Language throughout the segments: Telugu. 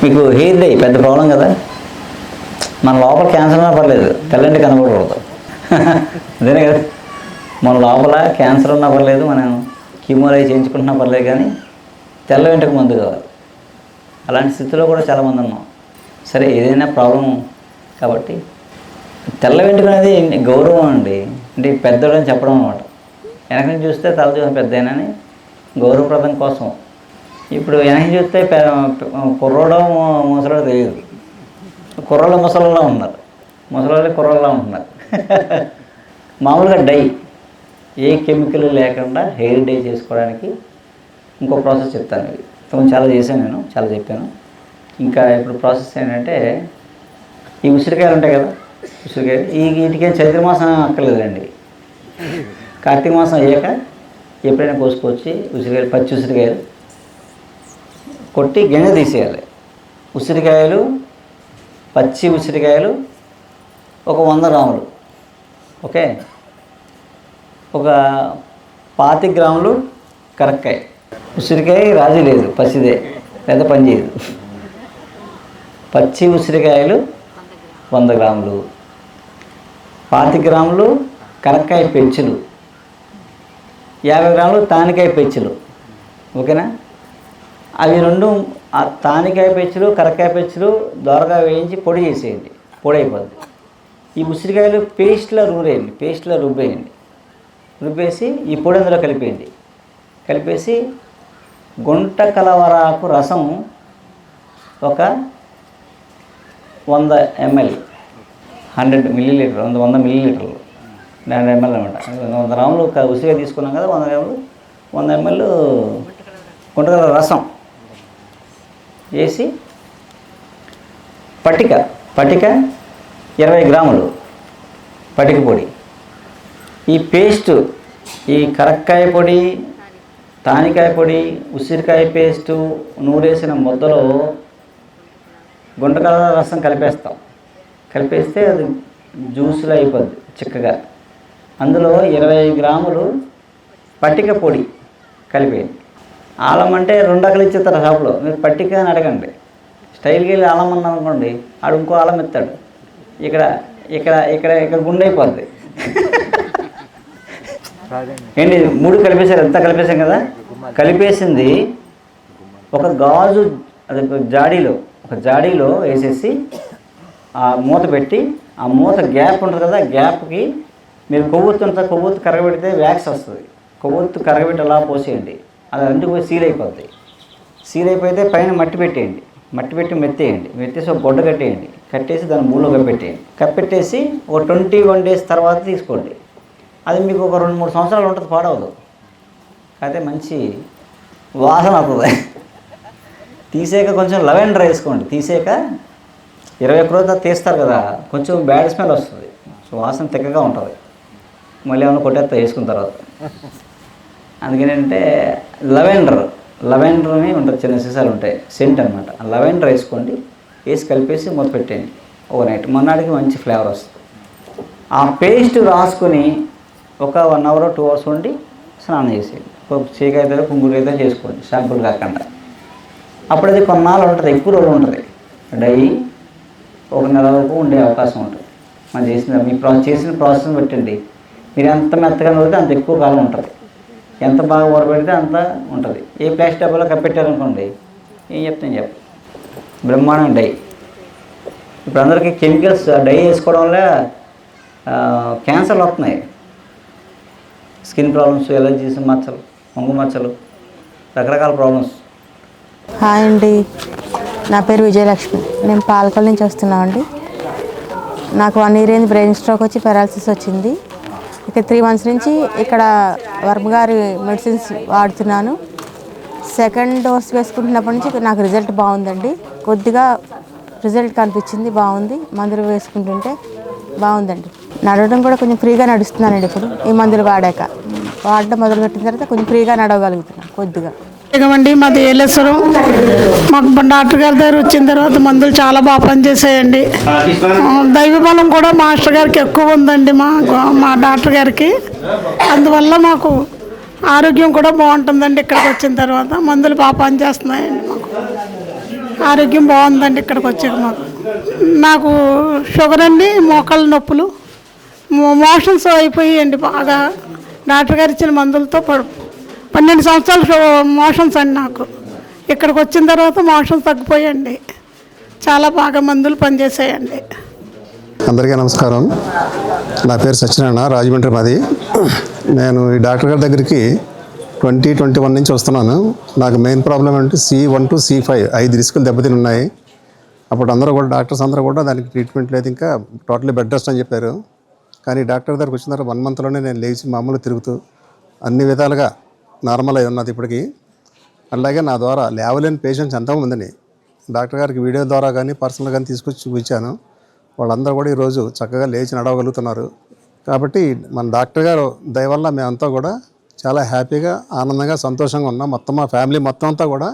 మీకు హెయిర్ డై పెద్ద ప్రాబ్లం కదా. మన లోపల క్యాన్సర్ ఉన్నా పర్లేదు, తెల్లంటి కనబడకూడదు. అదేనే కదా, మన లోపల క్యాన్సర్ ఉన్నా పర్లేదు, మనం కీమోలై చేయించుకుంటున్నా పర్లేదు, కానీ తెల్ల వెంట్రుక మందు కావాలి. అలాంటి స్థితిలో కూడా చాలామంది ఉన్నాం. సరే, ఏదైనా ప్రాబ్లం కాబట్టి తెల్ల వెంట్రుక అనేది గౌరవం అండి. అంటే పెద్దోడని చెప్పడం అనమాట. వెనక నుంచి చూస్తే తల చూసిన పెద్దయినని గౌరవప్రదం కోసం. ఇప్పుడు వెనక చూస్తే కుర్రోడో ముసలోడో తెలియదు. కుర్రోళ్ళు ముసలిలా ఉన్నారు, ముసలోళ్ళు కుర్రోళ్ళలా ఉంటున్నారు. మామూలుగా డై, ఏ కెమికల్ లేకుండా హెయిర్ డై చేసుకోవడానికి ఇంకో ప్రాసెస్ చెప్తాను. ఇది చాలా చేశాను, నేను చాలా చెప్పాను. ఇంకా ఇప్పుడు ప్రాసెస్ ఏంటంటే, ఈ ఉసిరికాయలు ఉంటాయి కదా, ఉసిరికాయలు వీటికి చైత్ర మాసం అక్కర్లేదండి. కార్తీక మాసం అయ్యాక ఎప్పుడైనా కోసుకొచ్చి ఉసిరికాయలు, పచ్చి ఉసిరికాయలు కొట్టి గింజ తీసేయాలి. ఉసిరికాయలు, పచ్చి ఉసిరికాయలు ఒక 100 గ్రాములు, ఓకే. ఒక 25 గ్రాములు కరక్కాయ. ఉసిరికాయ రాజీ లేదు, పచ్చిదే, పెద్ద పని చేయదు. పచ్చి ఉసిరికాయలు 100 గ్రాములు, 25 గ్రాములు కరక్కాయ పెచ్చులు, 50 గ్రాములు తానికాయ పెచ్చులు, ఓకేనా. అవి రెండు, ఆ తానికాయ పెచ్చులు కరక్కాయ పెచ్చులు దోరగా వేయించి పొడి చేసేయండి, పొడి అయిపోద్ది. ఈ ఉసిరికాయలు పేస్ట్లో రుబ్బేయండి. రుబ్బేసి ఈ పొడి అందులో కలిపేయండి. కలిపేసి గుంట కలవరాకు రసం ఒక 100 ml, 100 మిల్లీలీటర్, 100 మిల్లీలీటర్లు, 100 ml అనమాట. 100 గ్రాములు ఉసిరిగా తీసుకున్నాం కదా, 100 గ్రాములు, 100 ml గుంటకలవర రసం వేసి, పటిక 20 గ్రాములు పటిక పొడి. ఈ పేస్టు, ఈ కరక్కాయ పొడి, తానికాయ పొడి, ఉసిరికాయ పేస్టు నూరేసిన ముద్దలో గుంటకలవర రసం కలిపేస్తాం. కలిపేస్తే అది జ్యూస్లో అయిపోద్ది చిక్కగా. అందులో 20 గ్రాములు పట్టిక పొడి కలిపేయండి. ఆలం అంటే 2 అక్కలు ఇచ్చేస్తారు షాప్లో, మీరు పట్టిక అని అడగండి. స్టైల్కి వెళ్ళి ఆలం అన్నాం అనుకోండి, ఆడు ఇంకో ఆలం ఇస్తాడు. ఇక్కడ ఇక్కడ ఇక్కడ ఇక్కడ గుండె అయిపోద్ది. ఏంటి 3 కలిపేశారు, ఎంత కలిపేశాం కదా. కలిపేసింది ఒక గాజు, అది ఒక జాడీలో వేసేసి ఆ మూత పెట్టి, ఆ మూత గ్యాప్ ఉంటుంది కదా, గ్యాప్కి మీరు కొవ్వొత్తు కరగబెడితే వ్యాక్స్ వస్తుంది. కొవ్వొత్తు కరగబెట్టి అలా పోసేయండి. అది అందుకు పోయి సీల్ అయిపోద్ది. సీల్ అయిపోతే పైన మట్టి పెట్టేయండి. మట్టి పెట్టి మెత్తేసి ఒక గొడ్డ కట్టేయండి. కట్టేసి దాన్ని మూలో కప్పెట్టేసి ఒక 21 days తర్వాత తీసుకోండి. అది మీకు ఒక 2-3 సంవత్సరాలు ఉంటుంది, పాడవదు. అయితే మంచి వాసన అవుతుంది. తీసాక కొంచెం లవెండర్ వేసుకోండి. తీసాక 21 రోజులు తీస్తారు కదా, కొంచెం బ్యాడ్ స్మెల్ వస్తుంది, సో వాసన తిక్కగా ఉంటుంది. మళ్ళీ ఏమైనా కొట్టేస్తా వేసుకున్న తర్వాత. అందుకేంటంటే లవెండర్ అని ఉంటుంది, చిన్న సీసాలు ఉంటాయి, సెంట్ అనమాట. లవెండర్ వేసుకోండి, వేసి కలిపేసి మూత పెట్టేయండి ఓవర్నైట్. మొన్నటికి మంచి ఫ్లేవర్ వస్తుంది. ఆ పేస్ట్ రాసుకొని ఒక 1 hour 2 hours ఉండి స్నానం చేసేయండి. చీకైతే కుంకుడుకైతే చేసుకోండి, షాంపూలు కాకుండా. అప్పుడు అది కొన్నాళ్ళు ఉంటుంది, ఎక్కువ రోజులు ఉంటుంది. డై 1 నెల వరకు ఉండే అవకాశం ఉంటుంది. మనం చేసిన ప్రాసెస్ని పెట్టండి. మీరు ఎంత మెత్తగా నూరితే అంత ఎక్కువ కాలం ఉంటుంది, ఎంత బాగా ఊరబెడితే అంత ఉంటుంది. ఏ ప్లాస్టిక్ డబ్బాలో కప్పెట్టారనుకోండి, ఏం చెప్తాను బ్రహ్మాండం డై. ఇప్పుడు అందరికీ కెమికల్స్ డై వేసుకోవడం వల్ల క్యాన్సర్లు వస్తున్నాయి, స్కిన్ ప్రాబ్లమ్స్, ఎలర్జీస్, మచ్చలు, మొంగు మచ్చలు, రకరకాల ప్రాబ్లమ్స్. హాయ్ అండి, నా పేరు విజయలక్ష్మి. నేను పాలకొల్లు నుంచి వస్తున్నామండి. నాకు 1 year అయింది బ్రెయిన్ స్ట్రోక్ వచ్చి పెరాలసిస్ వచ్చింది. ఇక 3 months నుంచి ఇక్కడ వర్మ గారి మెడిసిన్స్ వాడుతున్నాను. 2nd dose వేసుకుంటున్నప్పటి నుంచి నాకు రిజల్ట్ బాగుందండి. కొద్దిగా రిజల్ట్ కనిపించింది, బాగుంది. మందులు వేసుకుంటుంటే బాగుందండి. నడవడం కూడా కొంచెం ఫ్రీగా నడుస్తున్నానండి. ఇప్పుడు ఈ మందులు వాడడం మొదలుపెట్టిన తర్వాత కొంచెం ఫ్రీగా నడవగలుగుతున్నాను కొద్దిగా. అండి మాది ఏలేశ్వరం. మాకు డాక్టర్ గారి దగ్గర వచ్చిన తర్వాత మందులు చాలా బాగా పనిచేసాయండి. దైవబలం కూడా మాస్టర్ గారికి ఎక్కువ ఉందండి, మా డాక్టర్ గారికి. అందువల్ల మాకు ఆరోగ్యం కూడా బాగుంటుందండి. ఇక్కడికి వచ్చిన తర్వాత మందులు బాగా పనిచేస్తున్నాయండి మాకు. ఆరోగ్యం బాగుందండి ఇక్కడికి వచ్చాక మాకు. నాకు షుగర్ అండి, మోకాళ్ళ నొప్పులు, మోషన్స్ అయిపోయాయండి బాగా. డాక్టర్ గారు ఇచ్చిన మందులతో 12 సంవత్సరాలు మోషన్స్ అండి నాకు. ఇక్కడికి వచ్చిన తర్వాత మోషన్స్ తగ్గిపోయాయండి. చాలా బాగా మందులు పనిచేసాయండి. అందరికీ నమస్కారం. నా పేరు సత్యనారాయణ, రాజమండ్రి మాది. నేను ఈ డాక్టర్ గారి దగ్గరికి 2021 నుంచి వస్తున్నాను. నాకు మెయిన్ ప్రాబ్లం ఏంటంటే C1 to C5 5 రిస్కులు దెబ్బతిని ఉన్నాయి. అప్పుడు అందరూ కూడా డాక్టర్స్ అందరూ కూడా దానికి ట్రీట్మెంట్ లేదు, ఇంకా టోటలీ బెడ్ రెస్ట్ అని చెప్పారు. కానీ డాక్టర్ దగ్గరికి వచ్చిన తర్వాత 1 మంత్లోనే నేను లేచి మామూలు తిరుగుతూ అన్ని విధాలుగా నార్మల్ అయి ఉన్నది ఇప్పటికీ. అలాగే నా ద్వారా లేవలేని పేషెంట్స్ ఎంతోమందిని డాక్టర్ గారికి వీడియో ద్వారా కానీ పర్సనల్ కానీ తీసుకొచ్చి చూపించాను. వాళ్ళందరూ కూడా ఈరోజు చక్కగా లేచి నడవగలుగుతున్నారు. కాబట్టి మన డాక్టర్ గారు దయ వల్ల మేమంతా కూడా చాలా హ్యాపీగా, ఆనందంగా, సంతోషంగా ఉన్నాం. మొత్తం మా ఫ్యామిలీ మొత్తం అంతా కూడా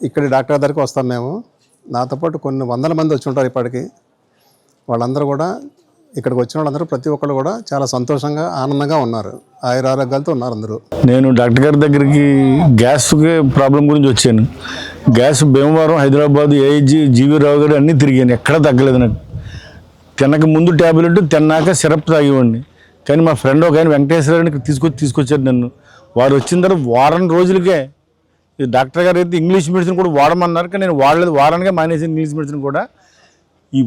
ఇక్కడి డాక్టర్ దగ్గరికి వస్తాం మేము. నాతో పాటు కొన్ని వందల మంది వచ్చి ఉంటారు ఇప్పటికి. వాళ్ళందరూ కూడా ఇక్కడికి వచ్చిన వాళ్ళందరూ ప్రతి ఒక్కరు కూడా చాలా సంతోషంగా, ఆనందంగా ఉన్నారు. ఆయురారోగ్యాలతో ఉన్నారు అందరూ. నేను డాక్టర్ గారి దగ్గరికి గ్యాస్ ప్రాబ్లం గురించి వచ్చాను. Gas Bhimavaram, Hyderabad, AIG, GV Rao garu అన్నీ తిరిగాను, ఎక్కడా తగ్గలేదు నాకు. తినక ముందు ట్యాబ్లెట్, తిన్నాక సిరప్ తాగేవాడిని. కానీ మా ఫ్రెండ్ ఒక ఆయన వెంకటేశ్వరరావుని తీసుకొచ్చారు నన్ను. వారు వచ్చిన తర్వాత వారం రోజులకే ఈ డాక్టర్ గారు అయితే ఇంగ్లీష్ మెడిసిన్ కూడా వాడమన్నారు, కానీ నేను వాడలేదు. వారానికే మానేసి ఇంగ్లీష్ మెడిసిన్ కూడా ఈ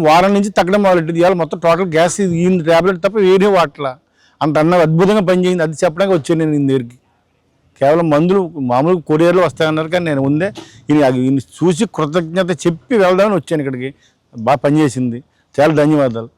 వారం నుంచి తగ్గడం మొదలెట్టింది. ఇవాళ మొత్తం టోటల్ గ్యాస్ ఈ ట్యాబ్లెట్ తప్ప వేరే వాటలా అంత అద్భుతంగా పనిచేయింది. అది చెప్పడానికి వచ్చాను నేను ఈయన దగ్గరికి. కేవలం మందులు మామూలు కొరియర్లో వస్తాయన్నారు, కానీ నేను ఉందే ఈయన చూసి కృతజ్ఞత చెప్పి వెళ్దామని వచ్చాను ఇక్కడికి. బాగా పనిచేసింది. చాలా ధన్యవాదాలు.